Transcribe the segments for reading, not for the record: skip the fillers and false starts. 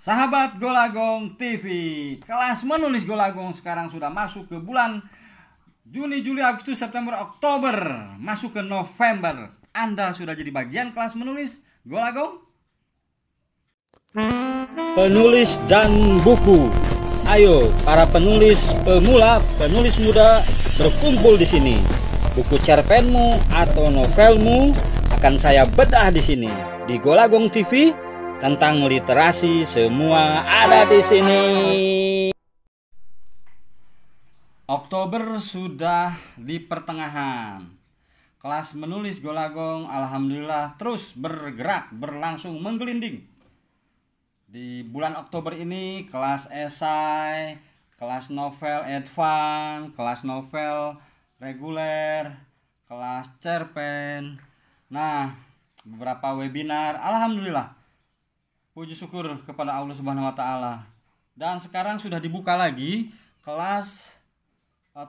Sahabat Golagong TV, kelas menulis Golagong sekarang sudah masuk ke bulan Juni, Juli, Agustus, September, Oktober, masuk ke November. Anda sudah jadi bagian kelas menulis Golagong? Penulis dan buku. Ayo, para penulis pemula, penulis muda berkumpul di sini. Buku cerpenmu atau novelmu akan saya bedah di sini. Di Golagong TV, tentang literasi semua ada di sini. Oktober sudah di pertengahan. Kelas menulis Golagong alhamdulillah terus bergerak, berlangsung menggelinding. Di bulan Oktober ini kelas esai, kelas novel advance, kelas novel reguler, kelas cerpen. Nah, beberapa webinar, alhamdulillah. Puji syukur kepada Allah Subhanahu wa taala. Dan sekarang sudah dibuka lagi kelas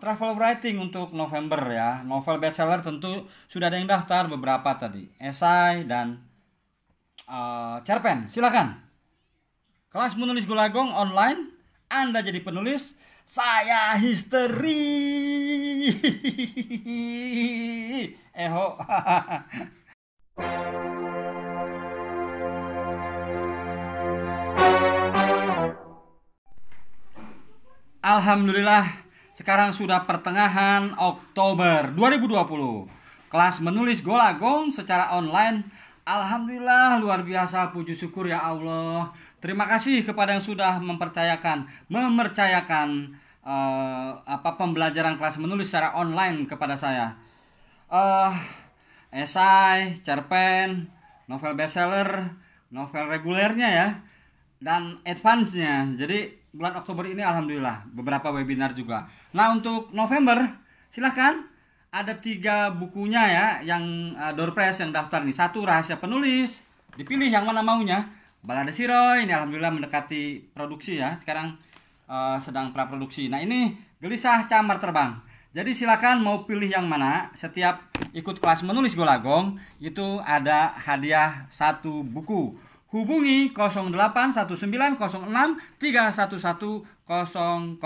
travel writing untuk November ya. Novel bestseller tentu sudah ada yang daftar beberapa tadi. Esai dan cerpen. Silakan. Kelas menulis Golagong online, Anda jadi penulis, saya histeri. Eho. Alhamdulillah, sekarang sudah pertengahan Oktober 2020. Kelas menulis Golagong secara online, alhamdulillah luar biasa, puji syukur ya Allah. Terima kasih kepada yang sudah mempercayakan pembelajaran kelas menulis secara online kepada saya. Esai, cerpen, novel bestseller, novel regulernya ya, dan advance-nya. Jadi bulan Oktober ini alhamdulillah beberapa webinar juga. Nah, untuk November silahkan, ada 3 bukunya ya yang door prize yang daftar nih. 1 rahasia penulis, dipilih yang mana maunya. Balada Siroy ini alhamdulillah mendekati produksi ya, sekarang sedang praproduksi. Nah, ini gelisah camar terbang. Jadi silakan mau pilih yang mana. Setiap ikut kelas menulis Golagong itu ada hadiah 1 buku. Hubungi 08193193110007.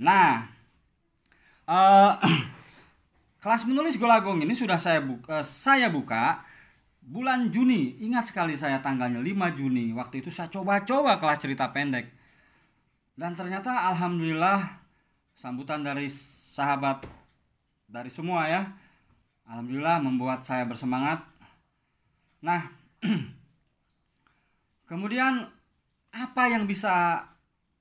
Nah, kelas menulis Golagong ini sudah saya buka bulan Juni. Ingat sekali saya tanggalnya 5 Juni. Waktu itu saya coba-coba kelas cerita pendek. Dan ternyata alhamdulillah sambutan dari sahabat, dari semua ya, alhamdulillah membuat saya bersemangat. Nah, kemudian apa yang bisa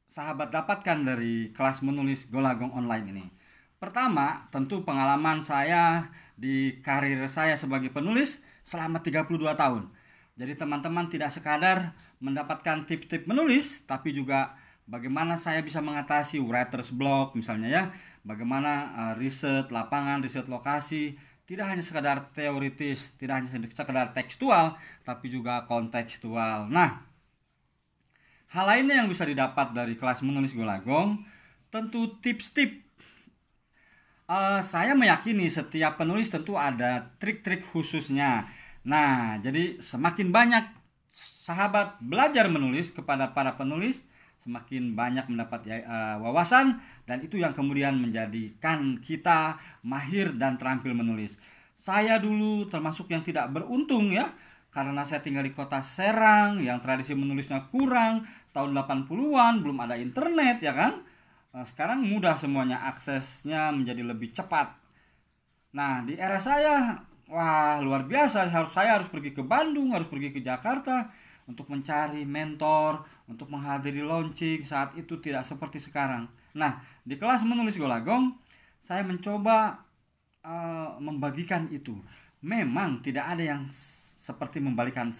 sahabat dapatkan dari kelas menulis Golagong online ini? Pertama, tentu pengalaman saya di karir saya sebagai penulis selama 32 tahun. Jadi teman-teman tidak sekadar mendapatkan tips-tips menulis, tapi juga bagaimana saya bisa mengatasi writer's block misalnya ya. Bagaimana riset lapangan, riset lokasi, tidak hanya sekedar teoritis, tidak hanya sekedar tekstual, tapi juga kontekstual. Nah, hal lainnya yang bisa didapat dari kelas menulis Golagong, tentu tips-tips. Saya meyakini setiap penulis tentu ada trik-trik khususnya. Nah, jadi semakin banyak sahabat belajar menulis kepada para penulis, semakin banyak mendapat wawasan, dan itu yang kemudian menjadikan kita mahir dan terampil menulis. Saya dulu termasuk yang tidak beruntung ya, karena saya tinggal di kota Serang yang tradisi menulisnya kurang, tahun 80-an belum ada internet ya kan. Sekarang mudah semuanya, aksesnya menjadi lebih cepat. Nah, di era saya, wah luar biasa, saya harus pergi ke Bandung, harus pergi ke Jakarta untuk mencari mentor, untuk menghadiri launching. Saat itu tidak seperti sekarang. Nah, di kelas menulis Golagong, saya mencoba membagikan itu. Memang tidak ada yang seperti membalikan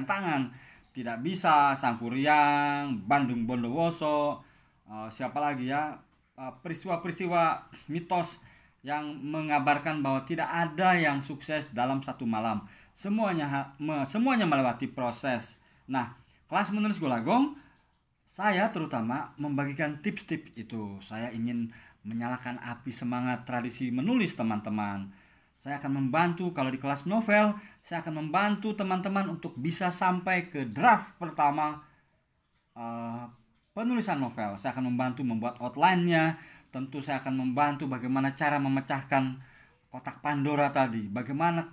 tangan. Tidak bisa Sangkuriang, Bandung Bondowoso, siapa lagi ya, peristiwa-peristiwa mitos yang mengabarkan bahwa tidak ada yang sukses dalam satu malam. Semuanya melewati proses. Nah, kelas menulis Golagong, saya terutama membagikan tips-tips itu. Saya ingin menyalakan api semangat tradisi menulis teman-teman. Saya akan membantu, kalau di kelas novel, saya akan membantu teman-teman untuk bisa sampai ke draft pertama penulisan novel. Saya akan membantu membuat outline-nya. Tentu saya akan membantu bagaimana cara memecahkan kotak Pandora tadi. Bagaimana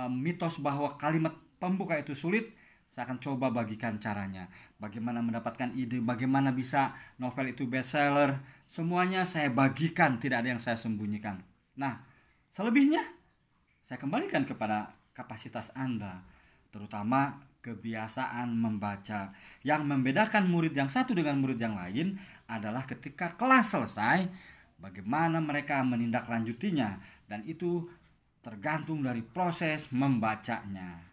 mitos bahwa kalimat pembuka itu sulit. Saya akan coba bagikan caranya. Bagaimana mendapatkan ide, bagaimana bisa novel itu bestseller. Semuanya saya bagikan, tidak ada yang saya sembunyikan. Nah, selebihnya saya kembalikan kepada kapasitas Anda, terutama kebiasaan membaca. Yang membedakan murid yang satu dengan murid yang lain adalah ketika kelas selesai, bagaimana mereka menindaklanjutinya, dan itu tergantung dari proses membacanya.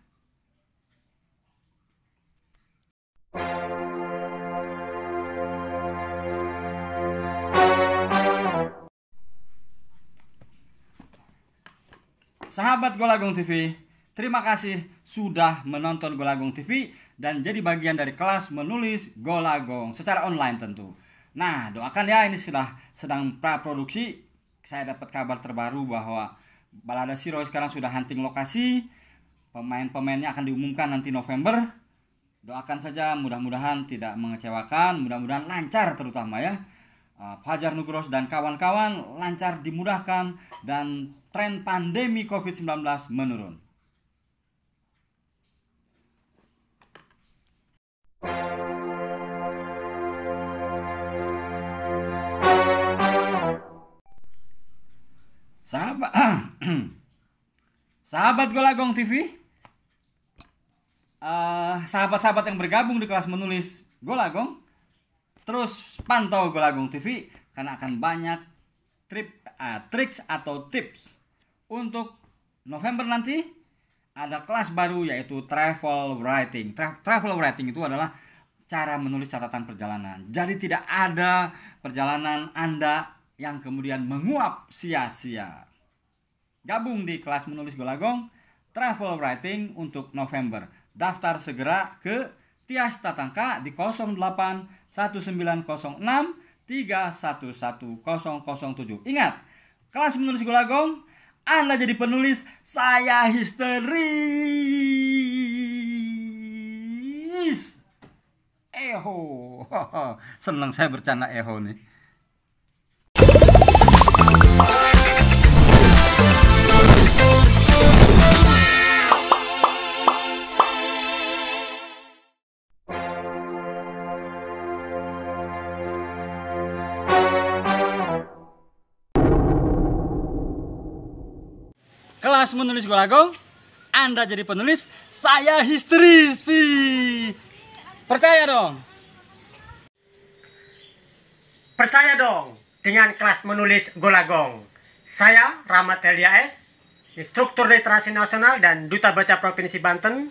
Sahabat Golagong TV, terima kasih sudah menonton Golagong TV dan jadi bagian dari kelas menulis Golagong secara online tentu. Nah, doakan ya, ini sudah sedang praproduksi. Saya dapat kabar terbaru bahwa Balada Siro sekarang sudah hunting lokasi. Pemain-pemainnya akan diumumkan nanti November. Doakan saja, mudah-mudahan tidak mengecewakan, mudah-mudahan lancar terutama ya. Fajar Nugros dan kawan-kawan lancar, dimudahkan, dan tren pandemi COVID-19 menurun. Sahabat Golagong TV, sahabat-sahabat yang bergabung di kelas menulis Golagong, terus pantau Golagong TV karena akan banyak triks atau tips. Untuk November nanti ada kelas baru yaitu travel writing. Travel writing itu adalah cara menulis catatan perjalanan. Jadi tidak ada perjalanan Anda yang kemudian menguap sia-sia. Gabung di kelas menulis Golagong travel writing untuk November. Daftar segera ke Tias Tatangka di 08 1906 311 007. Ingat, kelas menulis Golagong, Anda jadi penulis, saya histeris. Eho. Senang saya bercanda eho nih. Kelas menulis Golagong, Anda jadi penulis, saya histerisi. Percaya dong. Percaya dong dengan kelas menulis Golagong. Saya Rahmat Helia S, instruktur literasi nasional dan duta baca Provinsi Banten.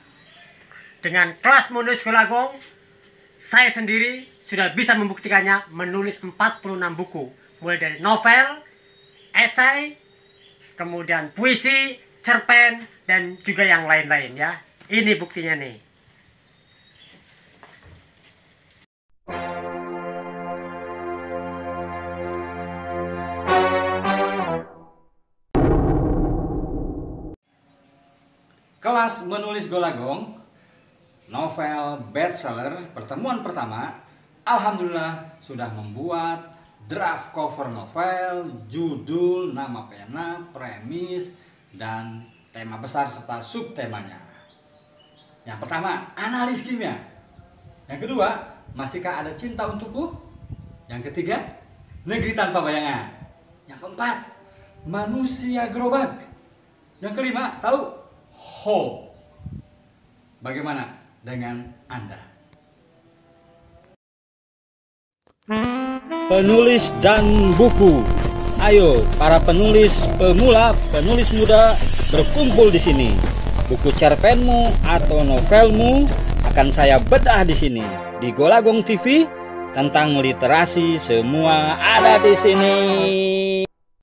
Dengan kelas menulis Golagong, saya sendiri sudah bisa membuktikannya menulis 46 buku. Mulai dari novel, esai, kemudian puisi, cerpen, dan juga yang lain-lain ya. Ini buktinya nih. Kelas menulis Golagong, novel bestseller pertemuan pertama, alhamdulillah sudah membuat draft cover novel, judul, nama pena, premis, dan tema besar serta subtemanya. Yang pertama, analis kimia. Yang kedua, masihkah ada cinta untukku? Yang ketiga, negeri tanpa bayangan. Yang keempat, manusia gerobak. Yang kelima, tahu? Hope. Bagaimana dengan Anda? Penulis dan buku. Ayo para penulis pemula, penulis muda berkumpul di sini. Buku cerpenmu atau novelmu akan saya bedah di sini. Di Golagong TV tentang literasi semua ada di sini.